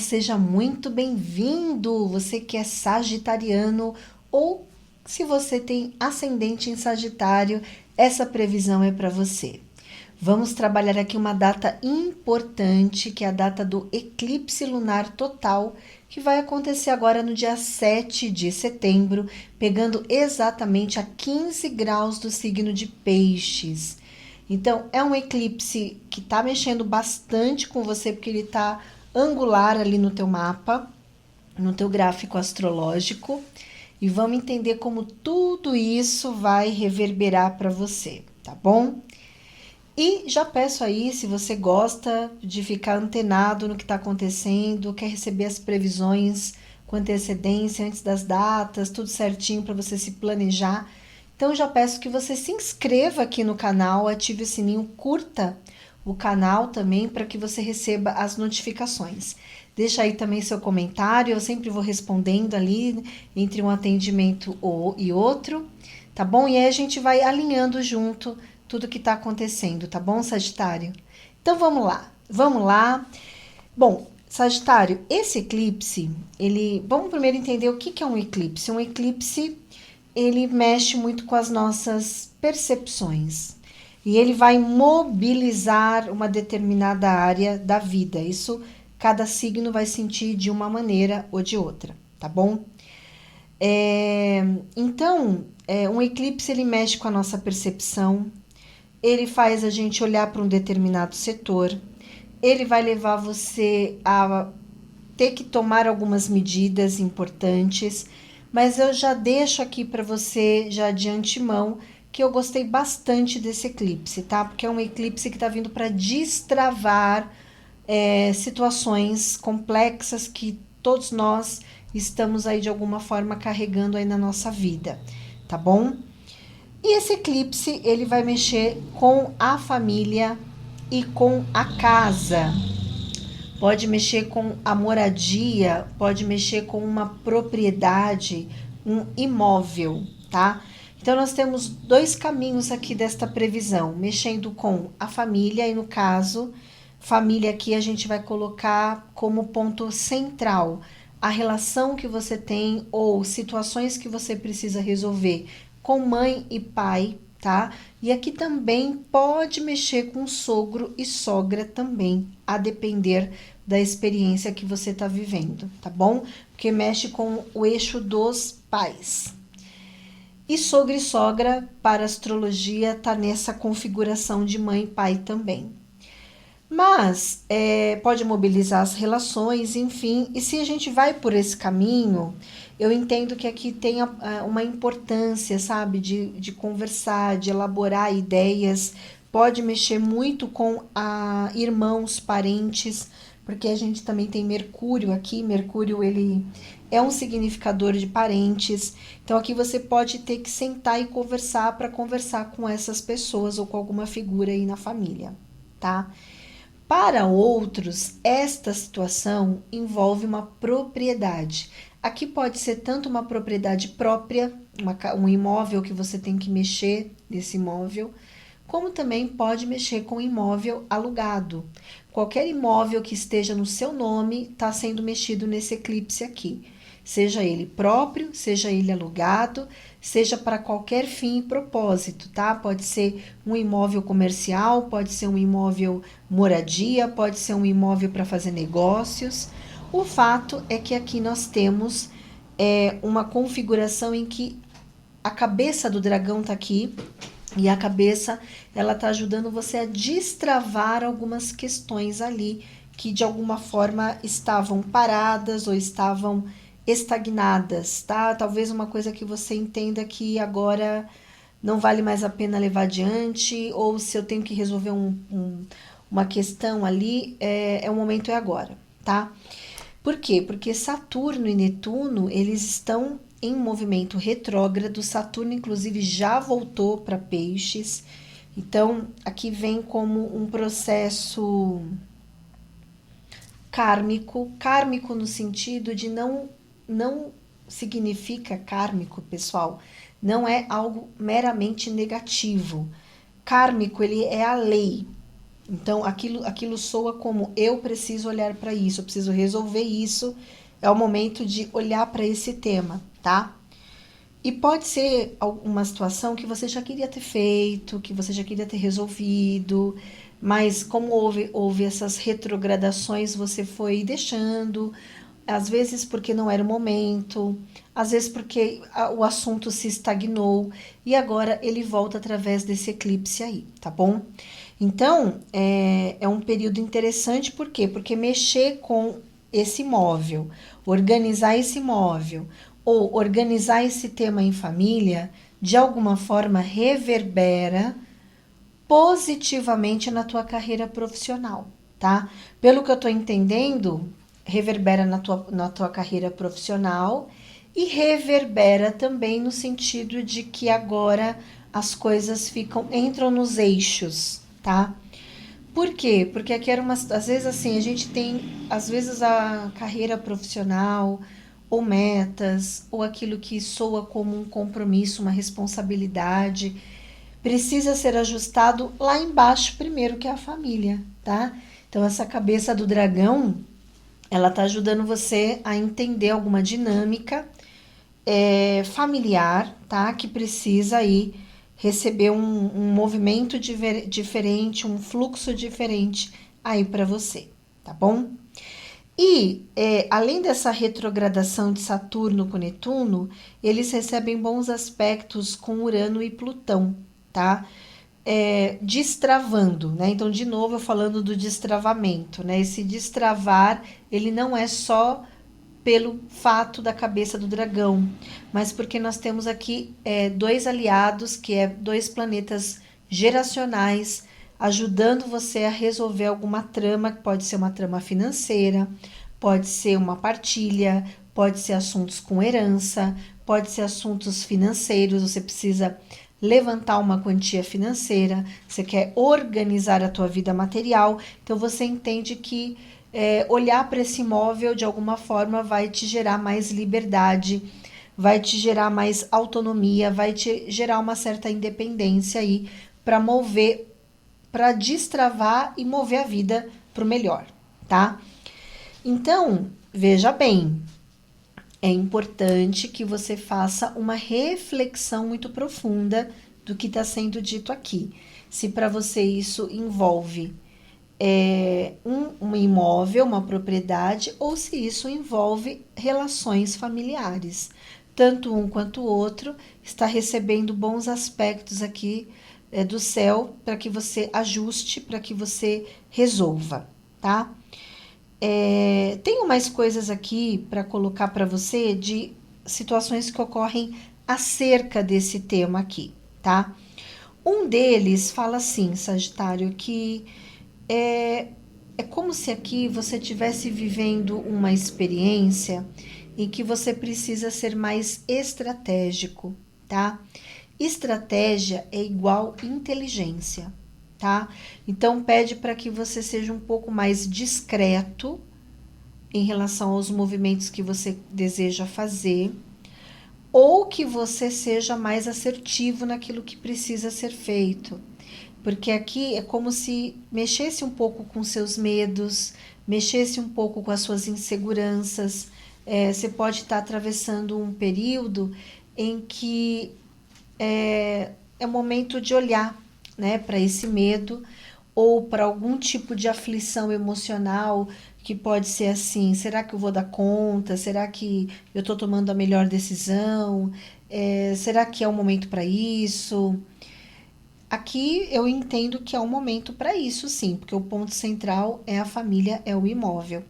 seja muito bem-vindo! Você que é sagitariano ou se você tem ascendente em Sagitário, essa previsão é para você. Vamos trabalhar aqui uma data importante, que é a data do eclipse lunar total, que vai acontecer agora no dia 7 de setembro, pegando exatamente a 15 graus do signo de Peixes. Então, é um eclipse que está mexendo bastante com você, porque ele está angular ali no teu mapa, no teu gráfico astrológico, e vamos entender como tudo isso vai reverberar para você, tá bom? E já peço aí, se você gosta de ficar antenado no que está acontecendo, quer receber as previsões com antecedência, antes das datas, tudo certinho para você se planejar. Então já peço que você se inscreva aqui no canal, ative o sininho, curta o canal também para que você receba as notificações. Deixa aí também seu comentário, eu sempre vou respondendo ali entre um atendimento e outro, tá bom? E aí a gente vai alinhando junto tudo que está acontecendo, tá bom, Sagitário? Então vamos lá. Bom, Sagitário, esse eclipse, vamos primeiro entender o que é um eclipse. Um eclipse, ele mexe muito com as nossas percepções e ele vai mobilizar uma determinada área da vida. Isso, cada signo vai sentir de uma maneira ou de outra, tá bom? Então, um eclipse, ele mexe com a nossa percepção, ele faz a gente olhar para um determinado setor, ele vai levar você a ter que tomar algumas medidas importantes, mas eu já deixo aqui para você, já de antemão, que eu gostei bastante desse eclipse, tá? Porque é um eclipse que está vindo para destravar situações complexas que todos nós estamos aí de alguma forma carregando aí na nossa vida, tá bom? E esse eclipse, ele vai mexer com a família e com a casa. Pode mexer com a moradia, pode mexer com uma propriedade, um imóvel, tá? Então, nós temos dois caminhos aqui desta previsão, mexendo com a família, e no caso, família aqui a gente vai colocar como ponto central a relação que você tem ou situações que você precisa resolver com mãe e pai, tá? E aqui também pode mexer com sogro e sogra também, a depender da experiência que você está vivendo, tá bom? Porque mexe com o eixo dos pais. E sogro e sogra, para astrologia, tá nessa configuração de mãe e pai também. Mas pode mobilizar as relações, enfim. E se a gente vai por esse caminho, eu entendo que aqui tem uma importância, sabe, de conversar, de elaborar ideias. Pode mexer muito com irmãos, parentes, porque a gente também tem Mercúrio aqui. Mercúrio, ele é um significador de parentes. Então aqui você pode ter que sentar e conversar para conversar com essas pessoas ou com alguma figura aí na família, tá? Para outros, esta situação envolve uma propriedade. Aqui pode ser tanto uma propriedade própria, um imóvel que você tem que mexer nesse imóvel, como também pode mexer com imóvel alugado. Qualquer imóvel que esteja no seu nome está sendo mexido nesse eclipse aqui. Seja ele próprio, seja ele alugado, seja para qualquer fim e propósito, tá? Pode ser um imóvel comercial, pode ser um imóvel moradia, pode ser um imóvel para fazer negócios. O fato é que aqui nós temos uma configuração em que a cabeça do dragão tá aqui, e a cabeça, ela tá ajudando você a destravar algumas questões ali que de alguma forma estavam paradas ou estavam estagnadas, tá? Talvez uma coisa que você entenda que agora não vale mais a pena levar adiante, ou se eu tenho que resolver uma questão ali, o momento é agora, tá? Por quê? Porque Saturno e Netuno, eles estão em movimento retrógrado. Saturno, inclusive, já voltou para Peixes. Então, aqui vem como um processo kármico. Kármico no sentido de não significa kármico, pessoal. Não é algo meramente negativo. Kármico, ele é a lei. Então, aquilo soa como eu preciso olhar para isso, eu preciso resolver isso. É o momento de olhar para esse tema, tá? E pode ser uma situação que você já queria ter feito, que você já queria ter resolvido, mas como houve essas retrogradações, você foi deixando, às vezes porque não era o momento, às vezes porque o assunto se estagnou e agora ele volta através desse eclipse aí, tá bom? Então, é um período interessante, por quê? Porque mexer com esse imóvel, organizar esse imóvel, ou organizar esse tema em família, de alguma forma reverbera positivamente na tua carreira profissional, tá? Pelo que eu tô entendendo, reverbera na tua carreira profissional e reverbera também no sentido de que agora as coisas entram nos eixos, tá? Por quê? Porque aqui era às vezes assim, a gente tem, às vezes a carreira profissional, ou metas, ou aquilo que soa como um compromisso, uma responsabilidade, precisa ser ajustado lá embaixo primeiro, que é a família, tá? Então essa cabeça do dragão, ela tá ajudando você a entender alguma dinâmica familiar, tá? Que precisa aí receber um movimento diferente, um fluxo diferente aí para você, tá bom? E além dessa retrogradação de Saturno com Netuno, eles recebem bons aspectos com Urano e Plutão, tá? Destravando, né? Então, de novo, eu falando do destravamento, né? Esse destravar, ele não é só pelo fato da cabeça do dragão, mas porque nós temos aqui dois aliados, que é dois planetas geracionais, ajudando você a resolver alguma trama, que pode ser uma trama financeira, pode ser uma partilha, pode ser assuntos com herança, pode ser assuntos financeiros, você precisa levantar uma quantia financeira, você quer organizar a tua vida material, então você entende que olhar para esse imóvel de alguma forma vai te gerar mais liberdade, vai te gerar mais autonomia, vai te gerar uma certa independência aí para mover, para destravar e mover a vida para o melhor, tá? Então, veja bem, é importante que você faça uma reflexão muito profunda do que está sendo dito aqui. Se para você isso envolve um imóvel, uma propriedade, ou se isso envolve relações familiares. Tanto um quanto o outro está recebendo bons aspectos aqui do céu para que você ajuste, para que você resolva, tá? Tenho mais coisas aqui para colocar para você de situações que ocorrem acerca desse tema aqui, tá? Um deles fala assim, Sagitário, que é, é como se aqui você estivesse vivendo uma experiência em que você precisa ser mais estratégico, tá? Estratégia é igual inteligência, tá? Então pede para que você seja um pouco mais discreto em relação aos movimentos que você deseja fazer, ou que você seja mais assertivo naquilo que precisa ser feito. Porque aqui é como se mexesse um pouco com seus medos, mexesse um pouco com as suas inseguranças. Você pode estar atravessando um período em que é momento de olhar, né, para esse medo ou para algum tipo de aflição emocional que pode ser assim: será que eu vou dar conta? Será que eu estou tomando a melhor decisão? Será que é o momento para isso? Aqui eu entendo que é um momento para isso, sim, porque o ponto central é a família, é o imóvel.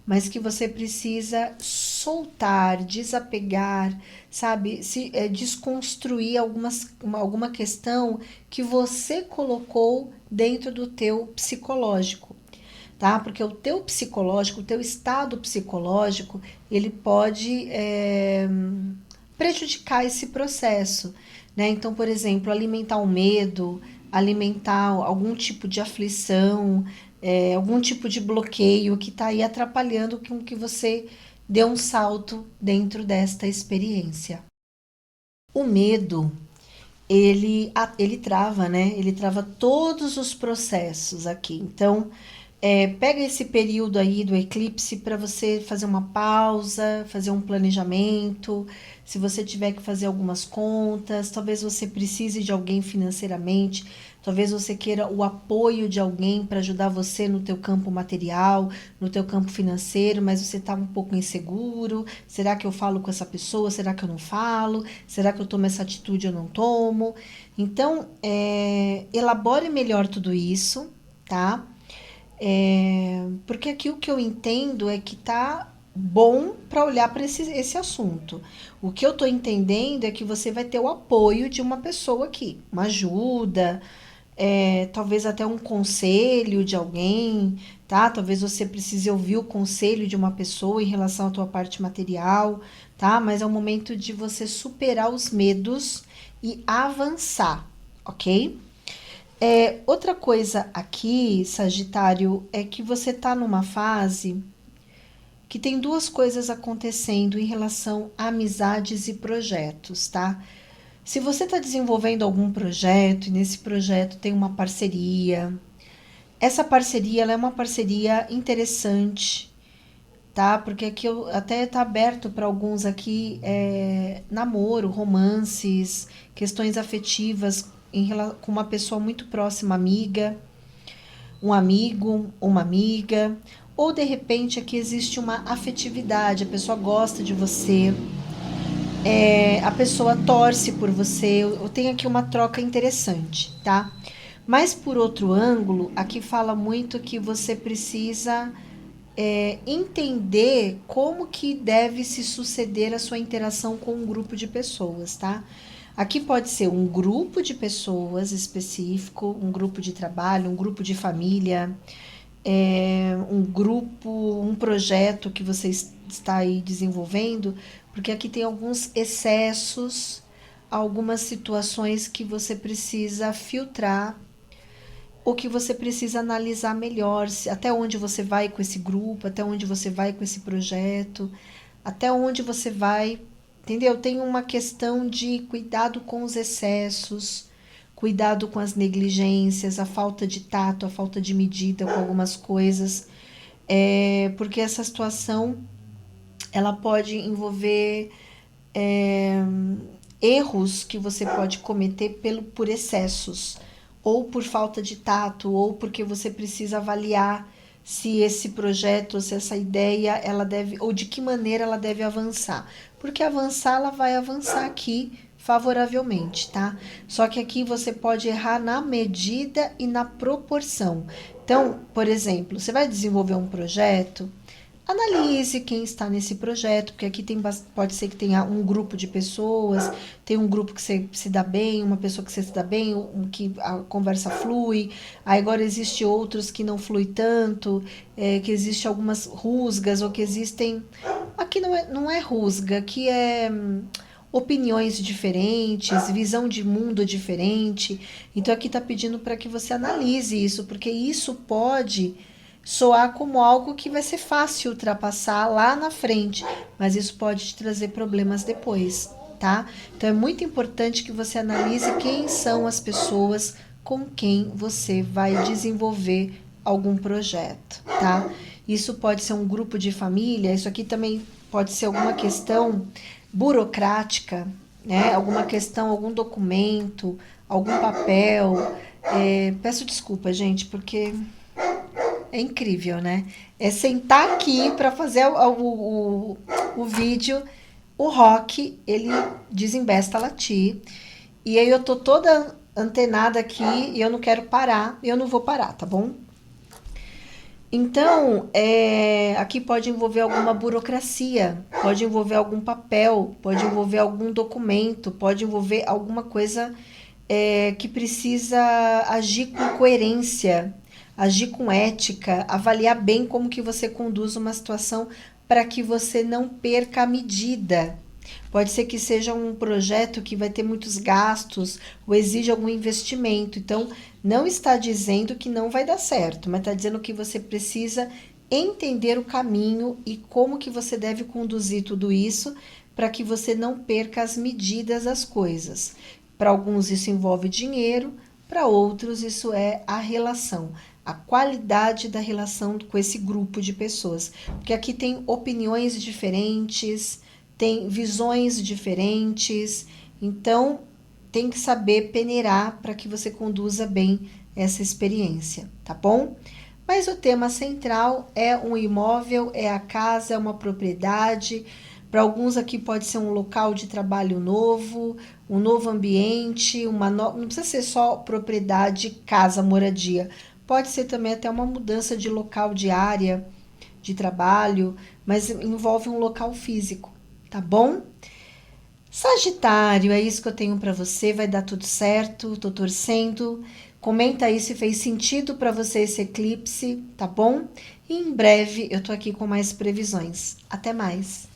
Mas que você precisa soltar, desapegar, sabe? Desconstruir alguma questão que você colocou dentro do teu psicológico, tá? Porque o teu psicológico, o teu estado psicológico, ele pode prejudicar esse processo, né? Então, por exemplo, alimentar o medo, alimentar algum tipo de aflição, algum tipo de bloqueio que está aí atrapalhando com que você dê um salto dentro desta experiência. O medo, ele trava, né? Ele trava todos os processos aqui. Então, pega esse período aí do eclipse para você fazer uma pausa, fazer um planejamento. Se você tiver que fazer algumas contas, talvez você precise de alguém financeiramente, talvez você queira o apoio de alguém para ajudar você no teu campo material, no teu campo financeiro, mas você está um pouco inseguro. Será que eu falo com essa pessoa? Será que eu não falo? Será que eu tomo essa atitude ou não tomo? Então, elabore melhor tudo isso, tá? Porque aqui o que eu entendo é que tá bom para olhar para esse assunto. O que eu tô entendendo é que você vai ter o apoio de uma pessoa aqui, uma ajuda, talvez até um conselho de alguém, tá? Talvez você precise ouvir o conselho de uma pessoa em relação à tua parte material, tá? Mas é o momento de você superar os medos e avançar, ok? Outra coisa aqui, Sagitário, é que você tá numa fase que tem duas coisas acontecendo em relação a amizades e projetos, tá? Se você está desenvolvendo algum projeto e nesse projeto tem uma parceria, essa parceria ela é uma parceria interessante, tá? Porque aqui eu, até tá aberto para alguns aqui namoro, romances, questões afetivas com uma pessoa muito próxima, amiga, um amigo, uma amiga, ou de repente aqui existe uma afetividade, a pessoa gosta de você, a pessoa torce por você, eu tenho aqui uma troca interessante, tá? Mas por outro ângulo, aqui fala muito que você precisa entender como que deve se suceder a sua interação com um grupo de pessoas, tá? Aqui pode ser um grupo de pessoas específico, um grupo de trabalho, um grupo de família, um grupo, um projeto que você está aí desenvolvendo, porque aqui tem alguns excessos, algumas situações que você precisa filtrar, ou que você precisa analisar melhor, até onde você vai com esse grupo, até onde você vai com esse projeto, até onde você vai, entendeu? Tem uma questão de cuidado com os excessos, cuidado com as negligências, a falta de tato, a falta de medida com algumas coisas, porque essa situação ela pode envolver é, erros que você pode cometer por excessos, ou por falta de tato, ou porque você precisa avaliar se esse projeto, se essa ideia, ela deve, ou de que maneira ela deve avançar. Porque avançar, ela vai avançar aqui favoravelmente, tá? Só que aqui você pode errar na medida e na proporção. Então, por exemplo, você vai desenvolver um projeto, analise quem está nesse projeto, porque aqui pode ser que tenha um grupo de pessoas, tem um grupo que você se dá bem, uma pessoa que você se dá bem, que a conversa flui, aí agora existe outros que não flui tanto, que existe algumas rusgas, ou que existem... Aqui não é rusga, aqui opiniões diferentes, visão de mundo diferente. Então aqui está pedindo para que você analise isso, porque isso pode soar como algo que vai ser fácil ultrapassar lá na frente, mas isso pode te trazer problemas depois, tá? Então é muito importante que você analise quem são as pessoas com quem você vai desenvolver algum projeto, tá? Isso pode ser um grupo de família, isso aqui também pode ser alguma questão burocrática, né? Alguma questão, algum documento, algum papel. Peço desculpa, gente, porque é incrível, né? É sentar aqui para fazer o vídeo. O Rock, ele desembesta a latir. E aí eu tô toda antenada aqui e eu não quero parar. E eu não vou parar, tá bom? Então, aqui pode envolver alguma burocracia, pode envolver algum papel, pode envolver algum documento, pode envolver alguma coisa que precisa agir com coerência, agir com ética, avaliar bem como que você conduz uma situação para que você não perca a medida. Pode ser que seja um projeto que vai ter muitos gastos ou exige algum investimento. Então, não está dizendo que não vai dar certo, mas está dizendo que você precisa entender o caminho e como que você deve conduzir tudo isso para que você não perca as medidas das coisas. Para alguns isso envolve dinheiro, para outros isso é a relação, a qualidade da relação com esse grupo de pessoas. Porque aqui tem opiniões diferentes, tem visões diferentes, então tem que saber peneirar para que você conduza bem essa experiência, tá bom? Mas o tema central é um imóvel, é a casa, é uma propriedade. Para alguns aqui pode ser um local de trabalho novo, um novo ambiente, não precisa ser só propriedade, casa, moradia. Pode ser também até uma mudança de local de área de trabalho, mas envolve um local físico, tá bom? Sagitário, é isso que eu tenho para você, vai dar tudo certo, tô torcendo. Comenta aí se fez sentido para você esse eclipse, tá bom? E em breve eu tô aqui com mais previsões. Até mais.